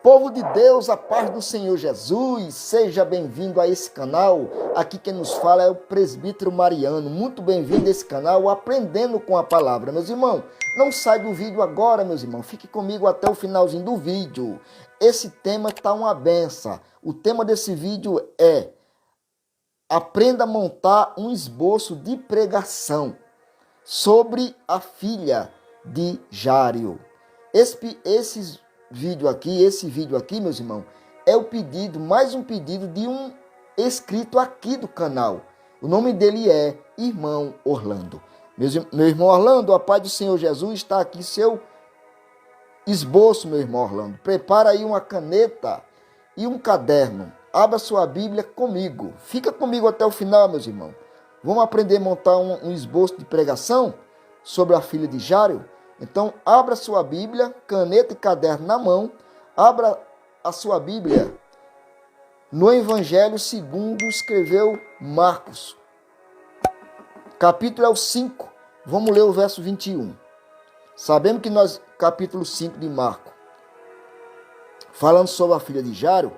Povo de Deus, a paz do Senhor Jesus, seja bem-vindo a esse canal. Aqui quem nos fala é o presbítero Mariano. Muito bem-vindo a esse canal, Aprendendo com a Palavra. Meus irmãos, não sai do vídeo agora, meus irmãos. Fique comigo até o finalzinho do vídeo. Esse tema está uma benção. O tema desse vídeo é: aprenda a montar um esboço de pregação sobre a filha de Jário. Esse vídeo aqui, meus irmãos, é o pedido, mais um pedido de um inscrito aqui do canal. O nome dele é Irmão Orlando. Meu irmão Orlando, a paz do Senhor Jesus, está aqui seu esboço, meu irmão Orlando. Prepara aí uma caneta e um caderno. Abra sua Bíblia comigo. Fica comigo até o final, meus irmãos. Vamos aprender a montar um esboço de pregação sobre a filha de Jário? Então, abra sua Bíblia, caneta e caderno na mão. Abra a sua Bíblia no Evangelho segundo escreveu Marcos. Capítulo é o 5. Vamos ler o verso 21. Sabemos que capítulo 5 de Marcos, falando sobre a filha de Jário,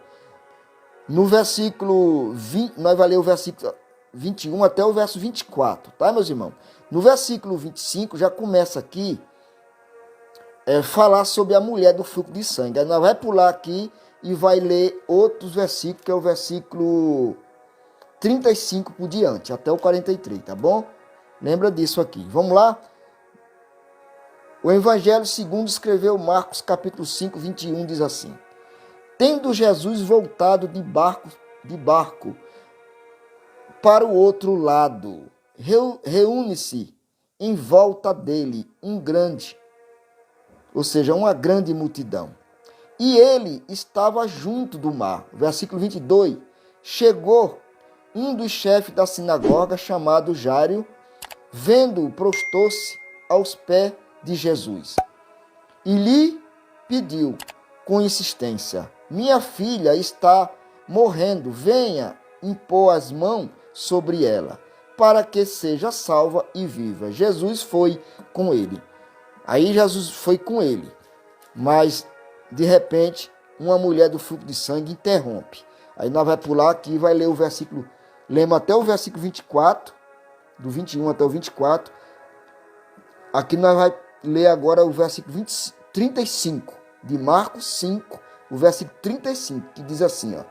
no versículo 20, nós vamos ler o versículo 21 até o verso 24, tá, meus irmãos? No versículo 25 já começa aqui falar sobre a mulher do fluxo de sangue. Aí nós vamos pular aqui e vai ler outros versículos, que é o versículo 35 por diante, até o 43, tá bom? Lembra disso aqui. Vamos lá? O Evangelho segundo escreveu Marcos, capítulo 5, 21, diz assim: Tendo Jesus voltado de barco para o outro lado, reúne-se em volta dele uma grande multidão. E ele estava junto do mar. Versículo 22. Chegou um dos chefes da sinagoga, chamado Jário, vendo-o, prostou-se aos pés de Jesus e lhe pediu com insistência: minha filha está morrendo, venha impor as mãos sobre ela, para que seja salva e viva. Jesus foi com ele. Aí Jesus foi com ele, mas de repente uma mulher do fluxo de sangue interrompe. Aí nós vamos pular aqui e vai ler o versículo, lemos até o versículo 24, do 21 até o 24. Aqui nós vamos ler agora o versículo 35 de Marcos 5, o versículo 35, que diz assim, ó.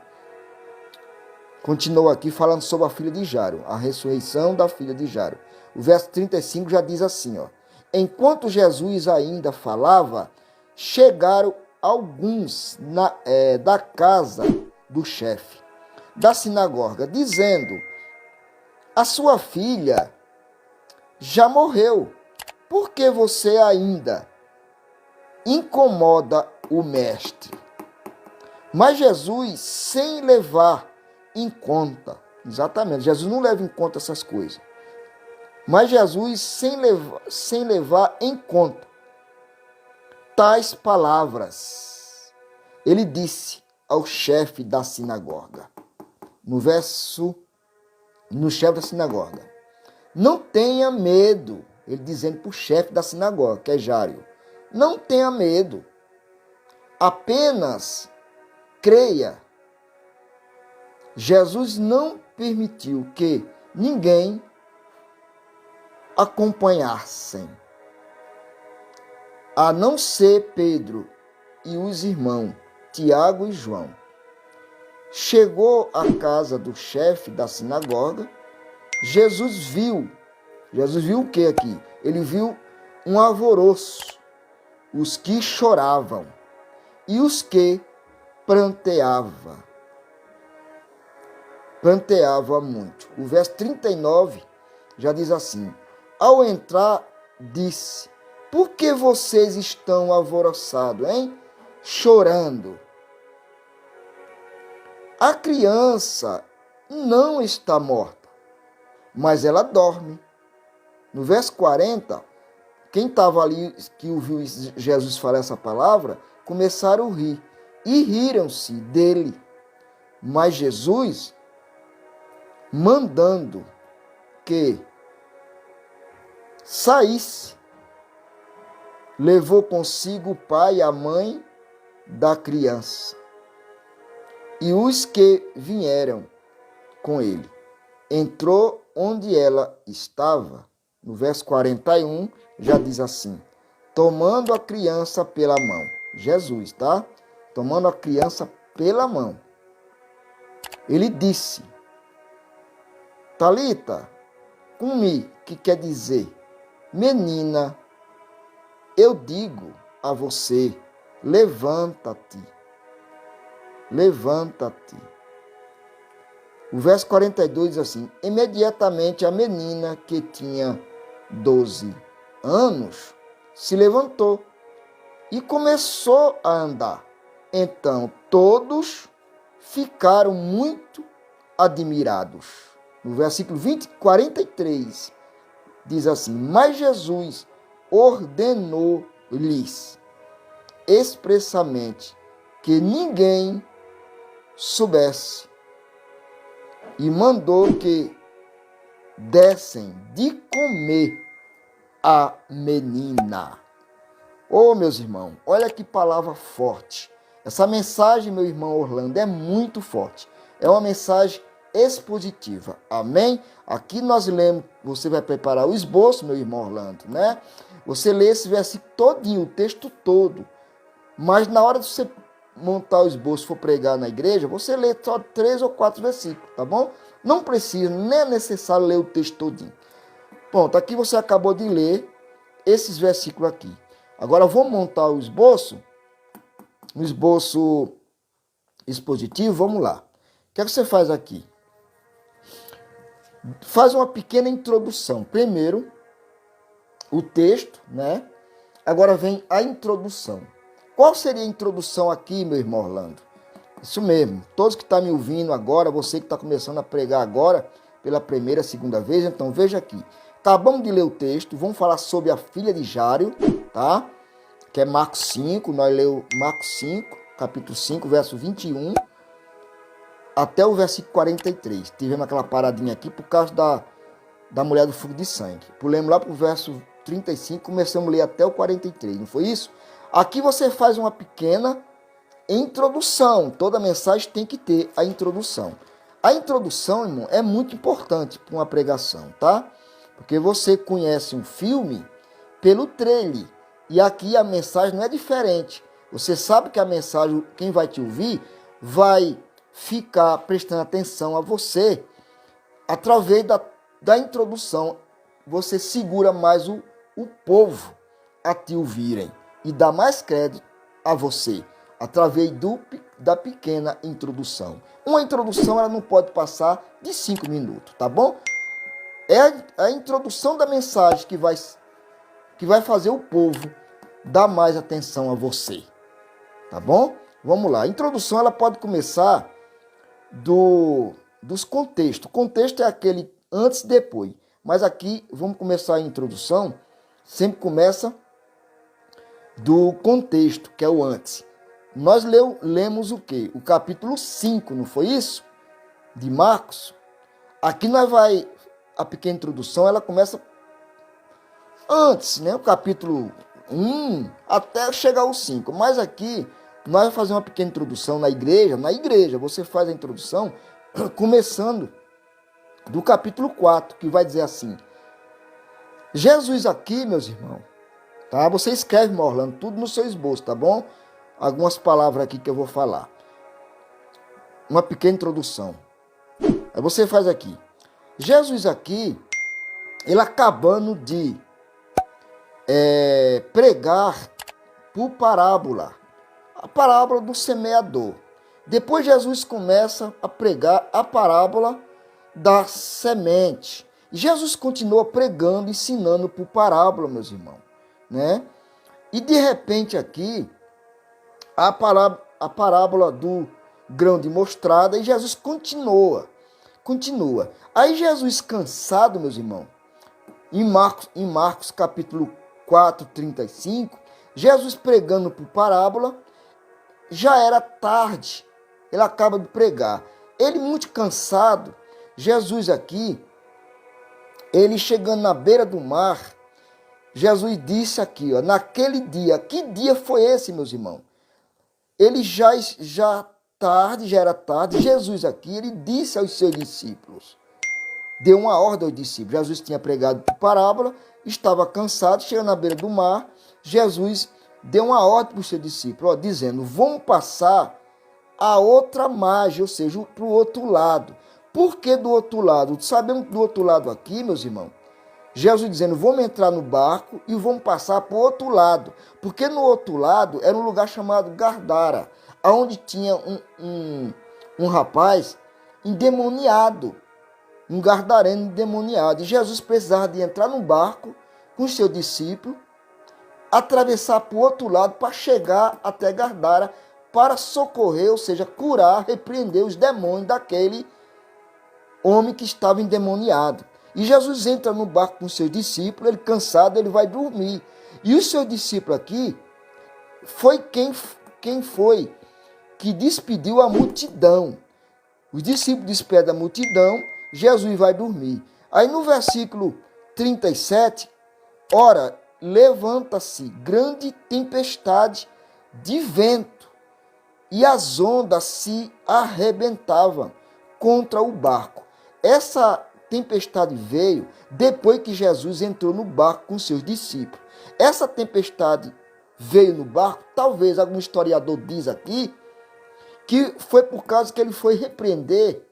Continua aqui falando sobre a filha de Jário, a ressurreição da filha de Jário. O verso 35 já diz assim, ó. Enquanto Jesus ainda falava, chegaram alguns da casa do chefe da sinagoga, dizendo: a sua filha já morreu, por que você ainda incomoda o mestre? Mas Jesus, sem levar em conta, exatamente, Jesus não leva em conta essas coisas, mas Jesus, sem levar em conta tais palavras, ele disse ao chefe da sinagoga, no chefe da sinagoga: não tenha medo. Ele dizendo para o chefe da sinagoga, que é Jário: não tenha medo, apenas creia. Jesus não permitiu que ninguém acompanhassem, a não ser Pedro e os irmãos Tiago e João. Chegou à casa do chefe da sinagoga. Jesus viu o que aqui? Ele viu um alvoroço, os que choravam e os que pranteava muito. O verso 39 já diz assim: ao entrar, disse: por que vocês estão alvoroçados, hein? Chorando. A criança não está morta, mas ela dorme. No verso 40, quem estava ali, que ouviu Jesus falar essa palavra, começaram a rir e riram-se dele. Mas Jesus, mandando que saísse, levou consigo o pai, a mãe da criança. E os que vieram com ele. Entrou onde ela estava. No verso 41, já diz assim: tomando a criança pela mão. Jesus, tá? Tomando a criança pela mão. Ele disse: Talita, cumi, que quer dizer: menina, eu digo a você, levanta-te. Levanta-te. O verso 42 diz assim: imediatamente a menina, que tinha 12 anos, se levantou e começou a andar. Então todos ficaram muito admirados. No versículo 43 diz assim: mas Jesus ordenou-lhes expressamente que ninguém soubesse e mandou que dessem de comer a menina. Oh, meus irmãos, olha que palavra forte. Essa mensagem, meu irmão Orlando, é muito forte. É uma mensagem expositiva. Amém? Aqui nós lemos, você vai preparar o esboço, meu irmão Orlando, né? Você lê esse versículo todinho, o texto todo. Mas na hora de você montar o esboço, for pregar na igreja, você lê só 3 ou 4 versículos, tá bom? Não precisa, nem é necessário ler o texto todinho. Pronto, aqui você acabou de ler esses versículos aqui. Agora eu vou montar o esboço, um esboço expositivo, vamos lá. O que é que você faz aqui? Faz uma pequena introdução. Primeiro, o texto, né? Agora vem a introdução. Qual seria a introdução aqui, meu irmão Orlando? Isso mesmo. Todos que estão me ouvindo agora, você que está começando a pregar agora, pela primeira, segunda vez, então veja aqui. Acabamos de ler o texto, vamos falar sobre a filha de Jáiro, tá? Que é Marcos 5, nós lemos Marcos 5, capítulo 5, verso 21, até o versículo 43. Tivemos aquela paradinha aqui por causa da mulher do fogo de sangue. Pulemos lá para o verso 35, começamos a ler até o 43, não foi isso? Aqui você faz uma pequena introdução. Toda mensagem tem que ter a introdução. A introdução, irmão, é muito importante para uma pregação, tá? Porque você conhece um filme pelo trailer. E aqui a mensagem não é diferente. Você sabe que a mensagem, quem vai te ouvir, vai ficar prestando atenção a você. Através da introdução, você segura mais o povo a te ouvirem. E dá mais crédito a você. Através da pequena introdução. Uma introdução ela não pode passar de 5 minutos, tá bom? É a introdução da mensagem que vai fazer o povo dar mais atenção a você, tá bom? Vamos lá. A introdução ela pode começar dos contextos. O contexto é aquele antes e depois. Mas aqui vamos começar a introdução. Sempre começa do contexto, que é o antes. Nós lemos o quê? O capítulo 5, não foi isso? De Marcos. Aqui a pequena introdução, ela começa antes, né? O capítulo 1 até chegar ao 5. Mas aqui, nós vamos fazer uma pequena introdução na igreja. Na igreja, você faz a introdução começando do capítulo 4, que vai dizer assim: Jesus aqui, meus irmãos, tá? Você escreve, Orlando, tudo no seu esboço, tá bom? Algumas palavras aqui que eu vou falar. Uma pequena introdução. Aí você faz aqui. Jesus aqui, ele acabando de pregar por parábola. A parábola do semeador. Depois Jesus começa a pregar a parábola da semente. Jesus continua pregando, ensinando por parábola, meus irmãos, né? E de repente aqui, a parábola do grão de mostarda, e Jesus continua. Aí Jesus, cansado, meus irmãos, em Marcos capítulo 4, 35, Jesus pregando por parábola, já era tarde, ele acaba de pregar. Ele muito cansado, Jesus aqui, ele chegando na beira do mar, Jesus disse aqui, ó, naquele dia, que dia foi esse, meus irmãos? ele já era tarde, Jesus aqui, ele disse aos seus discípulos, deu uma ordem aos discípulos. Jesus tinha pregado por parábola, estava cansado, chegando à beira do mar, Jesus deu uma ordem para os seus discípulos, dizendo, vamos passar a outra margem, ou seja, para o outro lado. Por que do outro lado? Sabemos que do outro lado aqui, meus irmãos, Jesus dizendo, vamos entrar no barco e vamos passar para o outro lado. Porque no outro lado era um lugar chamado Gardara, onde tinha um rapaz endemoniado, um gardareno endemoniado. E Jesus precisava de entrar no barco com os seus discípulos, atravessar para o outro lado para chegar até Gardara, para socorrer, ou seja, curar, repreender os demônios daquele homem que estava endemoniado. E Jesus entra no barco com seus discípulos, ele cansado, ele vai dormir. E o seu discípulo aqui foi quem foi que despediu a multidão. Os discípulos despedem a multidão, Jesus vai dormir. Aí no versículo 37, ora, levanta-se grande tempestade de vento, e as ondas se arrebentavam contra o barco. Essa tempestade veio depois que Jesus entrou no barco com seus discípulos. Essa tempestade veio no barco, talvez algum historiador diz aqui, que foi por causa que ele foi repreender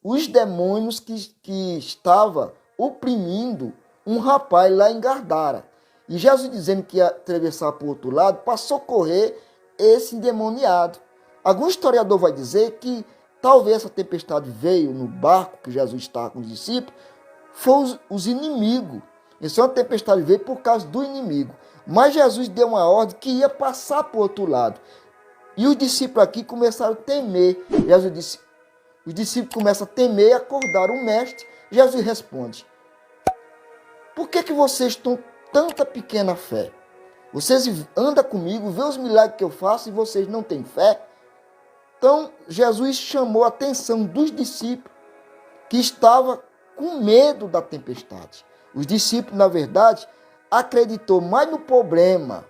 os demônios que estavam oprimindo um rapaz lá em Gardara. E Jesus dizendo que ia atravessar para o outro lado para socorrer esse endemoniado. Algum historiador vai dizer que talvez essa tempestade veio no barco que Jesus estava com os discípulos, foram os inimigos. Essa tempestade veio por causa do inimigo. Mas Jesus deu uma ordem que ia passar para o outro lado. E os discípulos aqui começaram a temer. Jesus disse, os discípulos começam a temer e acordar o mestre. Jesus responde, por que vocês estão tanta pequena fé? Vocês andam comigo, vê os milagres que eu faço e vocês não têm fé? Então, Jesus chamou a atenção dos discípulos que estavam com medo da tempestade. Os discípulos, na verdade, acreditou mais no problema.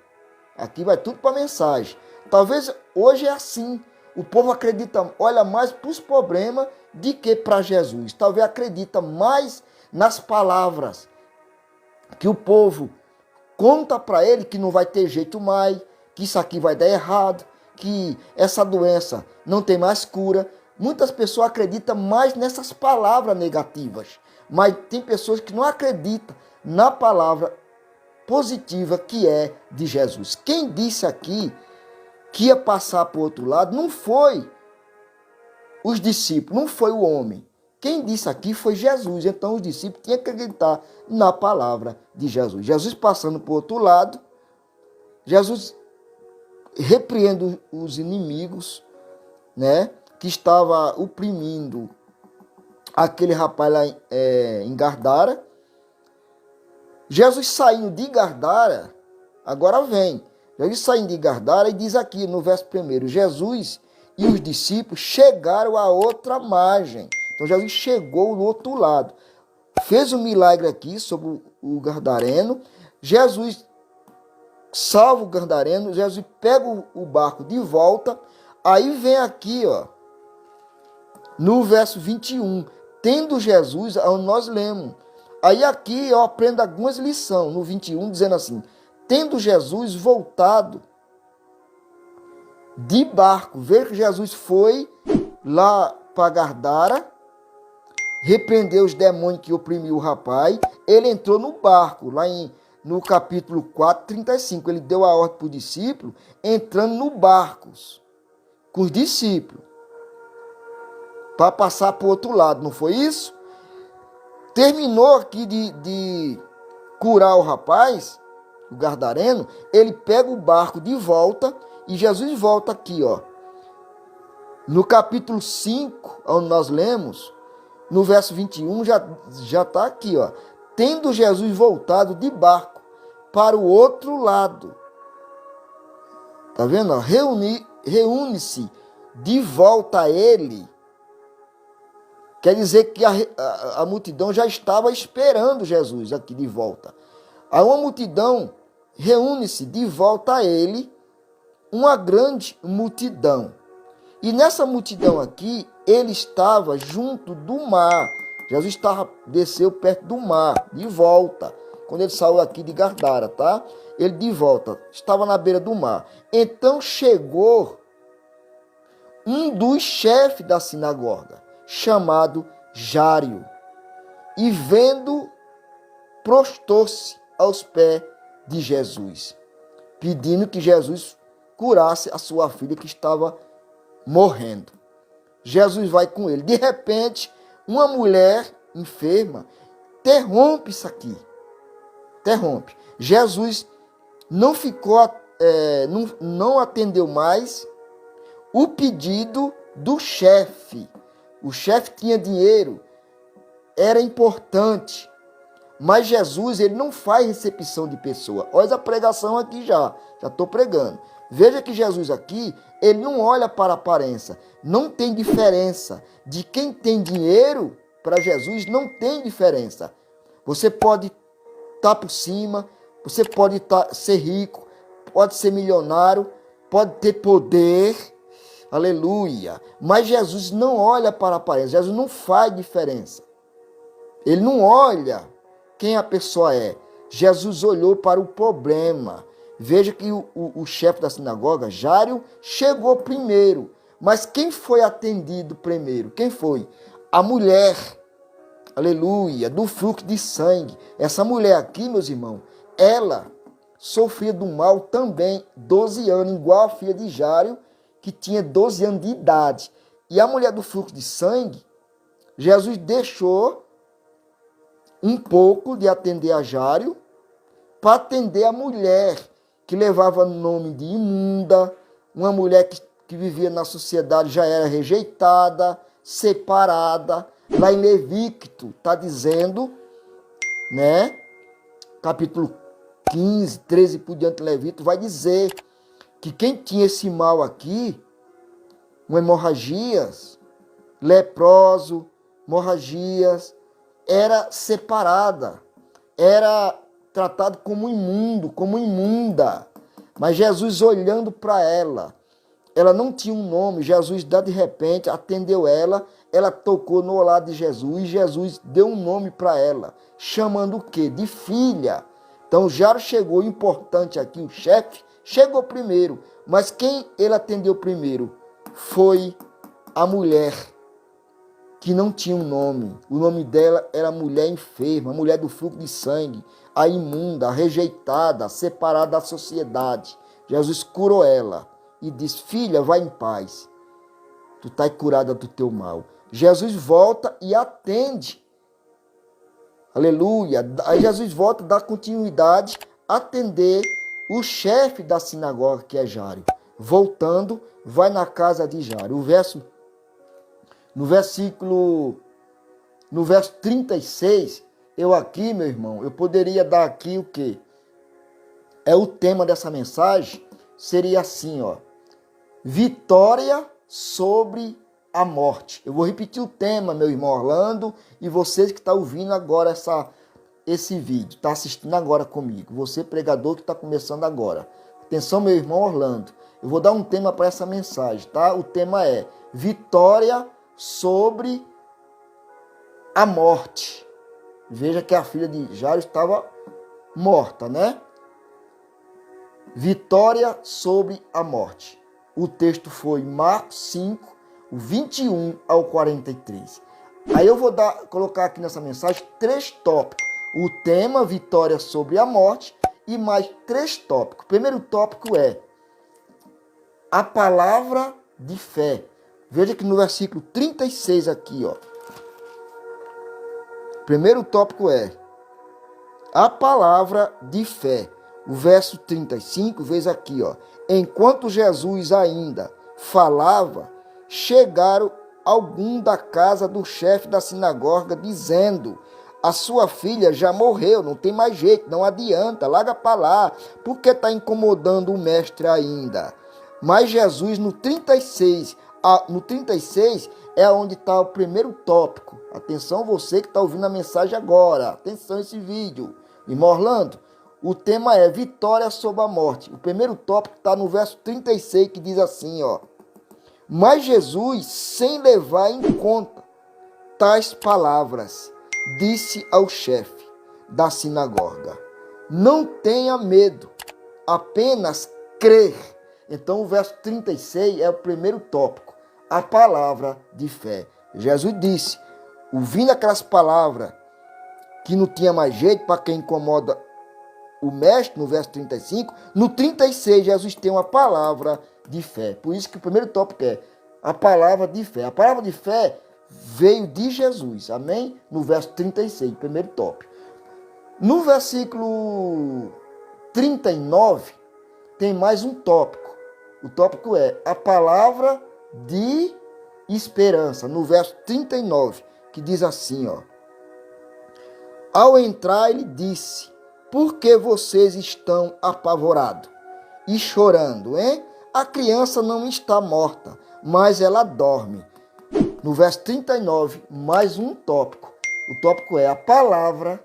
Aqui vai tudo para a mensagem. Talvez hoje é assim. O povo acredita, olha mais para os problemas do que para Jesus. Talvez acredita mais nas palavras que o povo conta para ele que não vai ter jeito mais, que isso aqui vai dar errado, que essa doença não tem mais cura. Muitas pessoas acreditam mais nessas palavras negativas, mas tem pessoas que não acreditam na palavra positiva que é de Jesus. Quem disse aqui que ia passar para o outro lado não foi os discípulos, não foi o homem. Quem disse aqui foi Jesus. Então os discípulos tinham que acreditar na palavra de Jesus. Jesus passando para o outro lado, Jesus repreende os inimigos, né, que estava oprimindo aquele rapaz lá em Gardara. Jesus saindo de Gardara, agora vem. Jesus saindo de Gardara e diz aqui no verso 1, Jesus e os discípulos chegaram à outra margem. Então Jesus chegou no outro lado. Fez um milagre aqui sobre o Gadareno. Jesus salva o Gadareno. Jesus pega o barco de volta. Aí vem aqui, no verso 21. Tendo Jesus, onde nós lemos. Aí aqui eu aprendo algumas lições. No 21, dizendo assim. Tendo Jesus voltado de barco. Veja que Jesus foi lá para Gardara. Repreendeu os demônios que oprimiam o rapaz. Ele entrou no barco, lá no capítulo 4, 35. Ele deu a ordem para os discípulos, entrando no barco, com os discípulos, para passar para o outro lado, não foi isso? Terminou aqui de curar o rapaz, o Gadareno, ele pega o barco de volta, e Jesus volta aqui, no capítulo 5, onde nós lemos, no verso 21, já está aqui, tendo Jesus voltado de barco para o outro lado. Está vendo? Reúne-se de volta a ele. Quer dizer que a multidão já estava esperando Jesus aqui de volta. Aí uma multidão reúne-se de volta a ele uma grande multidão. E nessa multidão aqui, ele estava junto do mar. Jesus desceu perto do mar, de volta. Quando ele saiu aqui de Gadara, tá? Ele de volta, estava na beira do mar. Então chegou um dos chefes da sinagoga, chamado Jairo. E vendo, prostou-se aos pés de Jesus, pedindo que Jesus curasse a sua filha que estava morrendo. Jesus vai com ele. De repente, uma mulher enferma interrompe isso aqui. Interrompe. Jesus não ficou, não atendeu mais o pedido do chefe. O chefe tinha dinheiro, era importante. Mas Jesus, ele não faz recepção de pessoa. Olha a pregação aqui já estou pregando. Veja que Jesus aqui, ele não olha para a aparência. Não tem diferença. De quem tem dinheiro, para Jesus, não tem diferença. Você pode estar por cima, você pode ser rico, pode ser milionário, pode ter poder, aleluia. Mas Jesus não olha para a aparência. Jesus não faz diferença. Ele não olha quem a pessoa é. Jesus olhou para o problema. Veja que o chefe da sinagoga, Jairo, chegou primeiro. Mas quem foi atendido primeiro? Quem foi? A mulher, aleluia, do fluxo de sangue. Essa mulher aqui, meus irmãos, ela sofria do mal também, 12 anos, igual a filha de Jairo, que tinha 12 anos de idade. E a mulher do fluxo de sangue, Jesus deixou um pouco de atender a Jairo para atender a mulher que levava o nome de imunda, uma mulher que vivia na sociedade, já era rejeitada, separada. Lá em Levítico está dizendo, né? Capítulo 15, 13 por diante, Levítico vai dizer que quem tinha esse mal aqui, uma hemorragias, leproso, hemorragias, era separada, era tratado como imundo, como imunda. Mas Jesus olhando para ela, ela não tinha um nome. Jesus, de repente, atendeu ela, ela tocou no olhar de Jesus, e Jesus deu um nome para ela, chamando o quê? De filha. Então, Jairo chegou, importante aqui, o chefe chegou primeiro, mas quem ele atendeu primeiro foi a mulher, que não tinha um nome. O nome dela era mulher enferma, mulher do fluxo de sangue, a imunda, a rejeitada, a separada da sociedade. Jesus curou ela e disse: filha, vai em paz. Tu estás curada do teu mal. Jesus volta e atende. Aleluia. Aí Jesus volta, dá continuidade, atender o chefe da sinagoga, que é Jairo. Voltando, vai na casa de Jairo. No verso 36, eu aqui, meu irmão, eu poderia dar aqui o quê? É o tema dessa mensagem, seria assim, ó. Vitória sobre a morte. Eu vou repetir o tema, meu irmão Orlando, e vocês que estão ouvindo agora esse vídeo, está assistindo agora comigo, você pregador que está começando agora. Atenção, meu irmão Orlando, eu vou dar um tema para essa mensagem, tá? O tema é Vitória sobre a morte. Veja que a filha de Jairo estava morta, né? Vitória sobre a morte. O texto foi Marcos 5, 21 ao 43. Aí eu vou colocar aqui nessa mensagem 3 tópicos. O tema, vitória sobre a morte, e mais 3 tópicos. O primeiro tópico é a palavra de fé. Veja que no versículo 36 aqui, ó. O primeiro tópico é a palavra de fé. O verso 35, veja aqui, ó. Enquanto Jesus ainda falava, chegaram algum da casa do chefe da sinagoga, dizendo: a sua filha já morreu, não tem mais jeito, não adianta, larga para lá, porque está incomodando o mestre ainda. Mas Jesus, no 36 é onde está o primeiro tópico. Atenção, você que está ouvindo a mensagem agora, atenção esse vídeo. Irmão Orlando, O tema é vitória sobre a morte. O primeiro tópico está no verso 36, que diz assim, ó. Mas Jesus, sem levar em conta tais palavras, disse ao chefe da sinagoga: não tenha medo, apenas crer. Então o verso 36 é o primeiro tópico, a palavra de fé. Jesus disse, ouvindo aquelas palavras que não tinha mais jeito para quem incomoda o mestre, no verso 35, no 36 Jesus tem uma palavra de fé. Por isso que o primeiro tópico é a palavra de fé. A palavra de fé veio de Jesus, amém? No verso 36, primeiro tópico. No versículo 39, tem mais um tópico. O tópico é a palavra de esperança, no verso 39, que diz assim, ó. Ao entrar, ele disse: por que vocês estão apavorados e chorando, hein? A criança não está morta, mas ela dorme. No verso 39, mais um tópico. O tópico é a palavra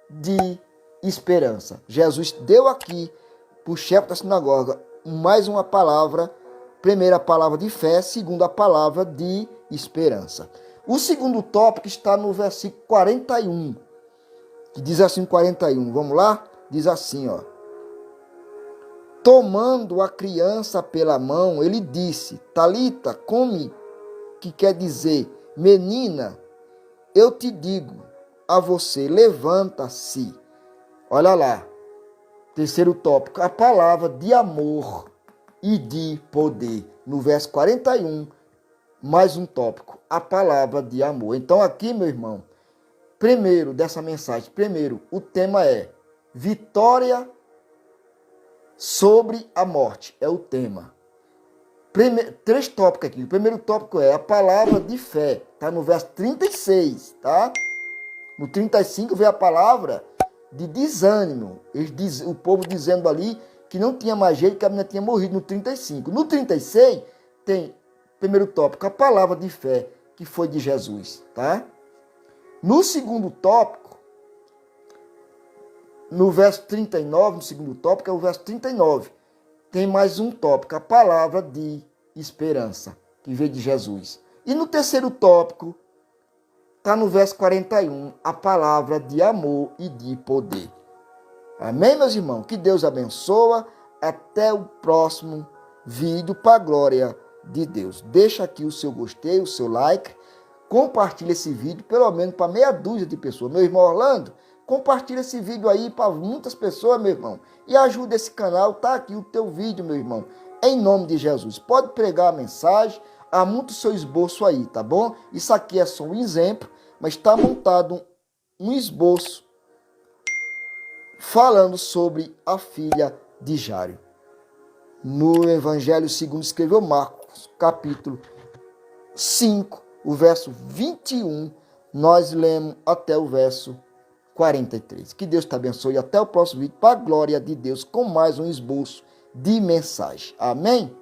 de esperança. Jesus deu aqui para o chefe da sinagoga mais uma palavra. Primeira, a palavra de fé. Segunda, a palavra de esperança. O segundo tópico está no versículo 41. Que diz assim, 41, vamos lá? Diz assim, ó. Tomando a criança pela mão, ele disse, Talita, come, que quer dizer, menina, eu te digo a você, levanta-se. Olha lá, terceiro tópico, a palavra de amor e de poder. No verso 41, mais um tópico, a palavra de amor. Então aqui, meu irmão, primeiro dessa mensagem, o tema é vitória sobre a morte, é o tema. Três tópicos aqui. O primeiro tópico é a palavra de fé, tá no verso 36, tá? No 35 vem a palavra de desânimo. O povo dizendo ali que não tinha mais jeito, que a menina tinha morrido no 35. No 36 tem, primeiro tópico, a palavra de fé, que foi de Jesus, tá? No segundo tópico, no verso 39, no segundo tópico é o verso 39. Tem mais um tópico, a palavra de esperança, que veio de Jesus. E no terceiro tópico, está no verso 41, a palavra de amor e de poder. Amém, meus irmãos? Que Deus abençoe. Até o próximo vídeo, para a glória de Deus. Deixa aqui o seu gostei, o seu like. Compartilha esse vídeo, pelo menos para meia dúzia de pessoas. Meu irmão Orlando, compartilha esse vídeo aí para muitas pessoas, meu irmão. E ajuda esse canal, tá aqui o teu vídeo, meu irmão. Em nome de Jesus. Pode pregar a mensagem, há muito seu esboço aí, tá bom? Isso aqui é só um exemplo, mas está montado um esboço falando sobre a filha de Jairo. No Evangelho segundo escreveu Marcos, capítulo 5, o verso 21, nós lemos até o verso 43. Que Deus te abençoe. Até o próximo vídeo, para a glória de Deus, com mais um esboço de mensagem. Amém?